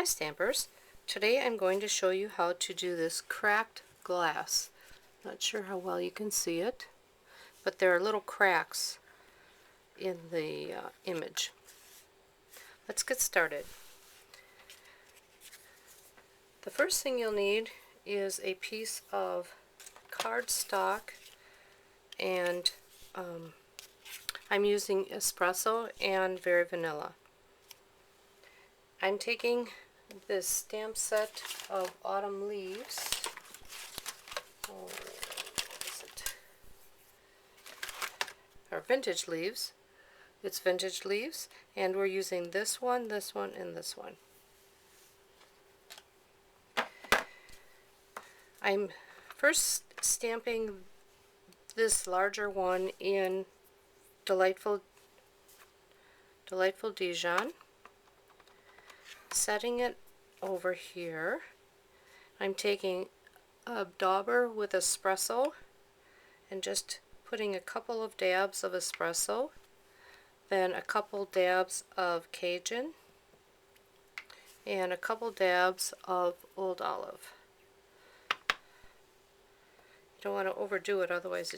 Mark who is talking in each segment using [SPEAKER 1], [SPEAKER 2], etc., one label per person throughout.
[SPEAKER 1] Hi Stampers! Today I'm going to show you how to do this cracked glass. Not sure how well you can see it, but there are little cracks in the image. Let's get started. The first thing you'll need is a piece of cardstock, and I'm using espresso and very vanilla. I'm taking this stamp set of autumn leaves. Oh, what is it? Or vintage leaves. It's vintage leaves, and we're using this one, and this one. I'm first stamping this larger one in Delightful Dijon, setting it over here. I'm taking a dauber with espresso and just putting a couple of dabs of espresso, then a couple dabs of Cajun, and a couple dabs of old olive. You don't want to overdo it, otherwise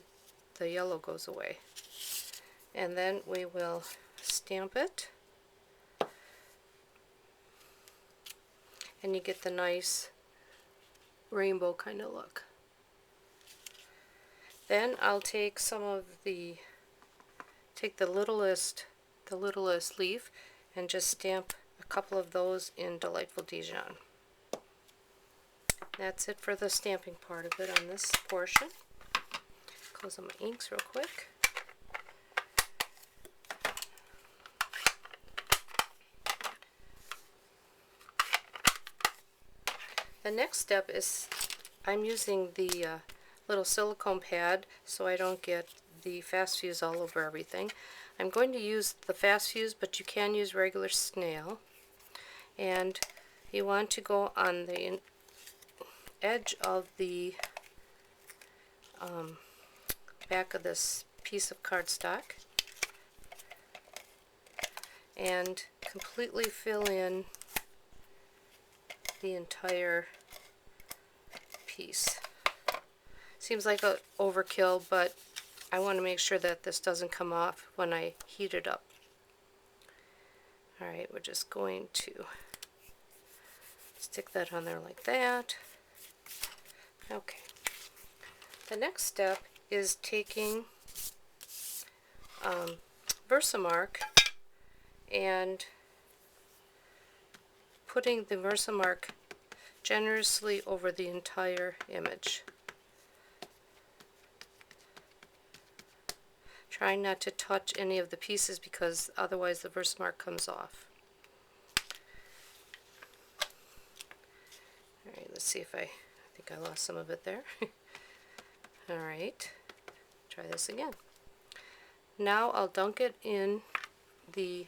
[SPEAKER 1] the yellow goes away. And then we will stamp it, and you get the nice rainbow kind of look. Then I'll take the littlest leaf and just stamp a couple of those in Delightful Dijon. That's it for the stamping part of it on this portion. Close on my inks real quick. The next step is I'm using the little silicone pad so I don't get the fast fuse all over everything. I'm going to use the fast fuse, but you can use regular snail. And you want to go on the edge of the back of this piece of cardstock and completely fill in the entire piece. Seems like an overkill, but I want to make sure that this doesn't come off when I heat it up. Alright, we're just going to stick that on there like that. Okay. The next step is taking Versamark and putting the Versamark generously over the entire image. Trying not to touch any of the pieces because otherwise the Versamark comes off. Alright, let's see if I think I lost some of it there. Alright, try this again. Now I'll dunk it in the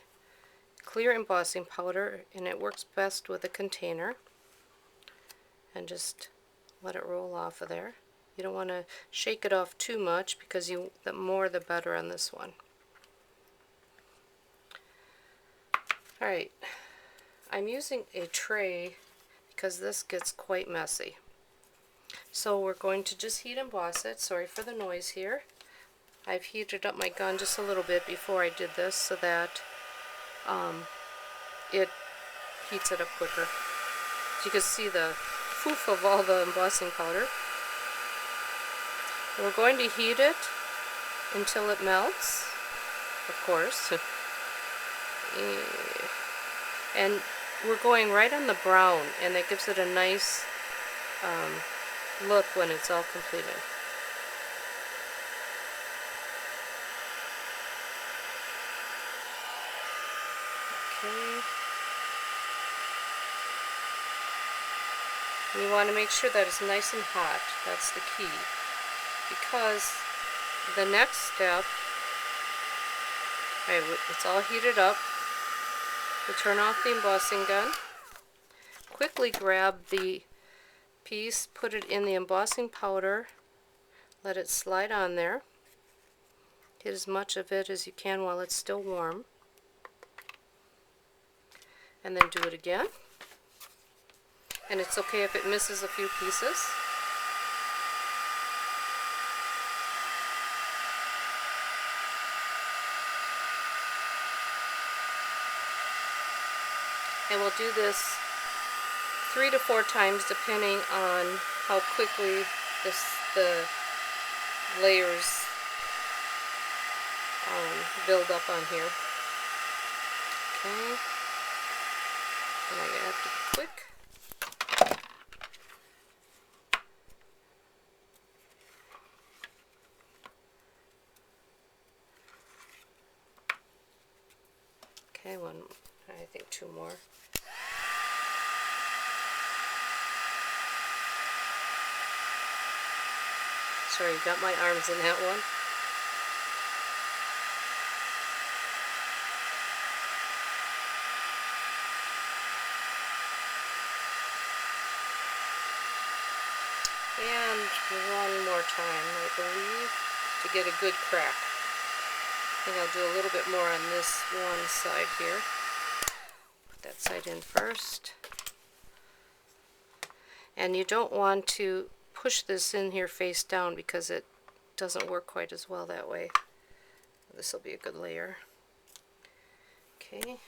[SPEAKER 1] clear embossing powder, and it works best with a container, and just let it roll off of there. You don't want to shake it off too much because the more the better on this one. Alright, I'm using a tray because this gets quite messy. So we're going to just heat emboss it. Sorry for the noise here. I've heated up my gun just a little bit before I did this so that it heats it up quicker. So you can see the poof of all the embossing powder. We're going to heat it until it melts, of course. And we're going right on the brown, and it gives it a nice look when it's all completed. Okay. And you want to make sure that it's nice and hot. That's the key. Because the next step, right, it's all heated up. We turn off the embossing gun. Quickly grab the piece, put it in the embossing powder, let it slide on there. Get as much of it as you can while it's still warm. And then do it again. and it's okay if it misses a few pieces. And we'll do this 3 to 4 times depending on how quickly the layers build up on here. Okay, and I have to be quick. Okay, I think 2 more. Sorry, got my arms in that one. And one more time, I believe, to get a good crack. I think I'll do a little bit more on this one side here. Put that side in first. And you don't want to push this in here face down because it doesn't work quite as well that way. This will be a good layer. Okay.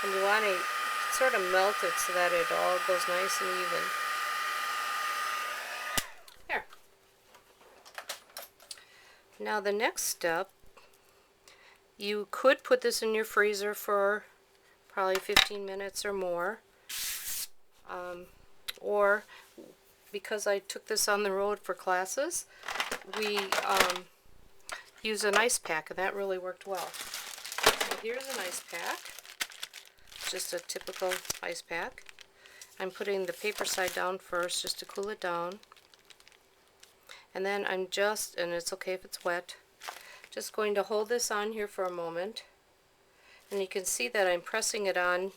[SPEAKER 1] And you want to sort of melt it so that it all goes nice and even. There. Now the next step, you could put this in your freezer for probably 15 minutes or more. Or because I took this on the road for classes, we use an ice pack, and that really worked well. So here's an ice pack. Just a typical ice pack. I'm putting the paper side down first just to cool it down. And then I'm just, and it's okay if it's wet, just going to hold this on here for a moment. And you can see that I'm pressing it on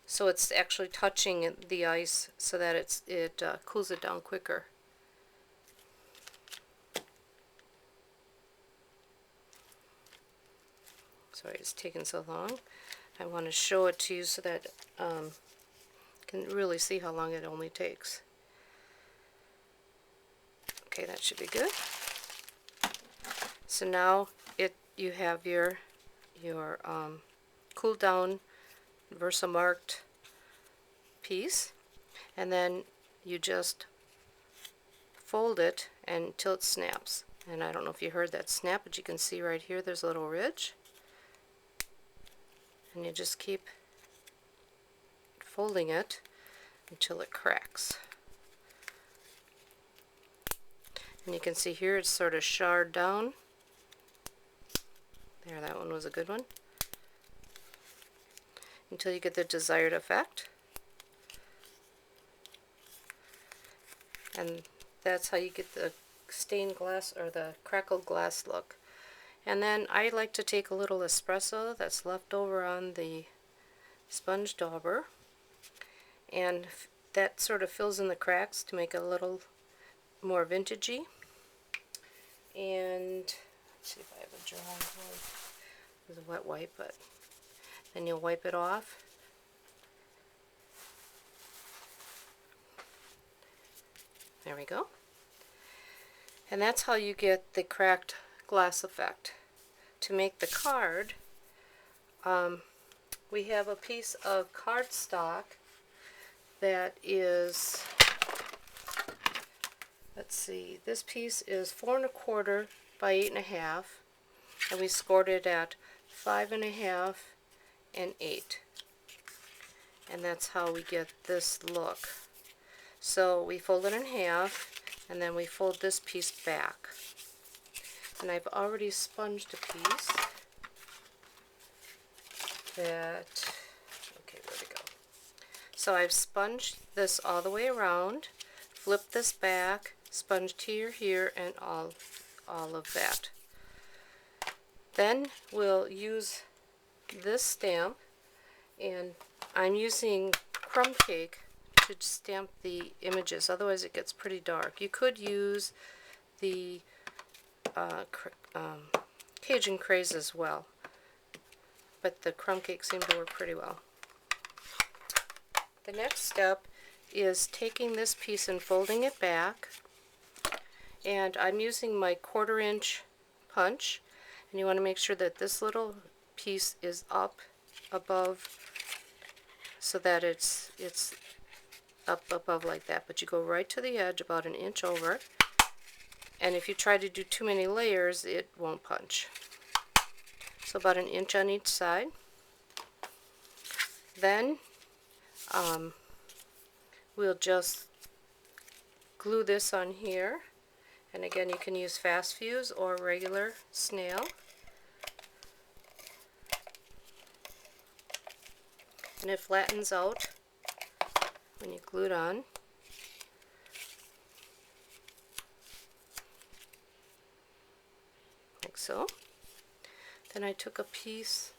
[SPEAKER 1] so it's actually touching the ice so that it cools it down quicker. Sorry, it's taking so long. I want to show it to you so that you can really see how long it only takes. Okay, that should be good. So now you have your cool down Versamark piece, and then you just fold it until it snaps. And I don't know if you heard that snap, but you can see right here there's a little ridge. And you just keep folding it until it cracks. And you can see here it's sort of charred down. There, that one was a good one. Until you get the desired effect. And that's how you get the stained glass or the crackled glass look. And then I like to take a little espresso that's left over on the sponge dauber, and that sort of fills in the cracks to make it a little more vintagey. And let's see if I have a dry wipe. There's a wet wipe, but then you'll wipe it off. There we go. And that's how you get the cracked glass effect. To make the card, we have a piece of cardstock that is, let's see, this piece is 4 1/4 by 8 1/2, and we scored it at 5 1/2 and 8, and that's how we get this look. So we fold it in half, and then we fold this piece back. And I've already sponged a piece that, okay, where'd it go? So I've sponged this all the way around, flipped this back, sponged here, and all of that. Then we'll use this stamp, and I'm using crumb cake to stamp the images, otherwise it gets pretty dark. You could use the Cajun Craze as well, but the crumb cake seemed to work pretty well. The next step is taking this piece and folding it back, and I'm using my 1/4 inch punch, and you want to make sure that this little piece is up above, so that it's up above like that, but you go right to the edge about 1 inch over, and if you try to do too many layers it won't punch. So about 1 inch on each side. Then we'll just glue this on here, and again you can use fast fuse or regular snail, and it flattens out when you glue it on. Like so. Then I took a piece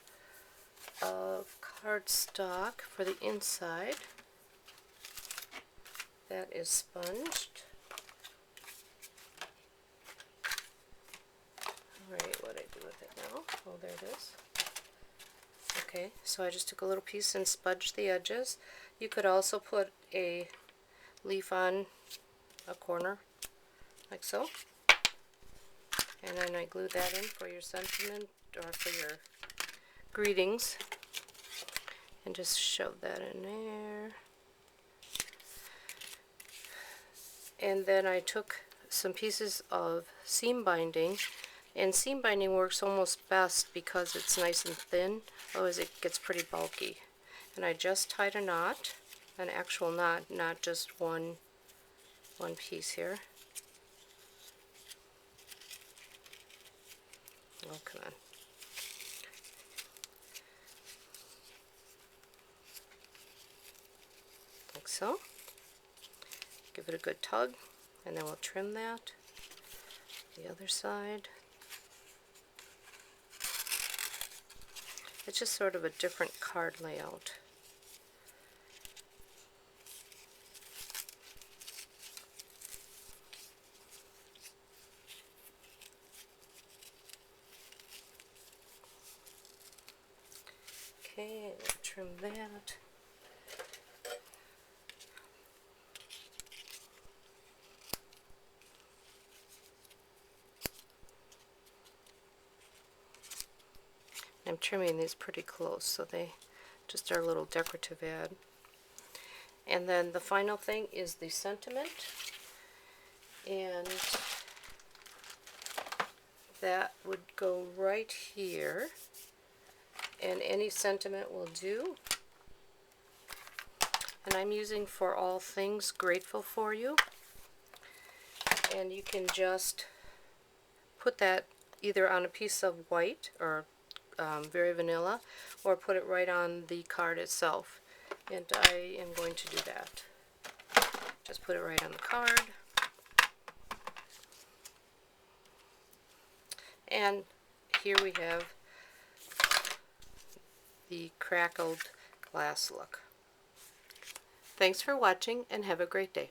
[SPEAKER 1] of cardstock for the inside that is sponged. Alright, what do I do with it now? Oh, there it is. Okay, so I just took a little piece and sponged the edges. You could also put a leaf on a corner, like so. And then I glue that in for your sentiment or for your greetings. And just shove that in there. And then I took some pieces of seam binding, and seam binding works almost best because it's nice and thin, otherwise it gets pretty bulky. And I just tied a knot, an actual knot, not just one piece here. Oh, come on. Like so. Give it a good tug, and then we'll trim that. The other side. It's just sort of a different card layout. Okay, trim that. I'm trimming these pretty close so they just are a little decorative add. And then the final thing is the sentiment, and that would go right here, and any sentiment will do. And I'm using "For all things grateful for you," and you can just put that either on a piece of white or very vanilla, or put it right on the card itself, and I am going to do that. Just put it right on the card, and here we have the crackled glass look. Thanks for watching, and have a great day.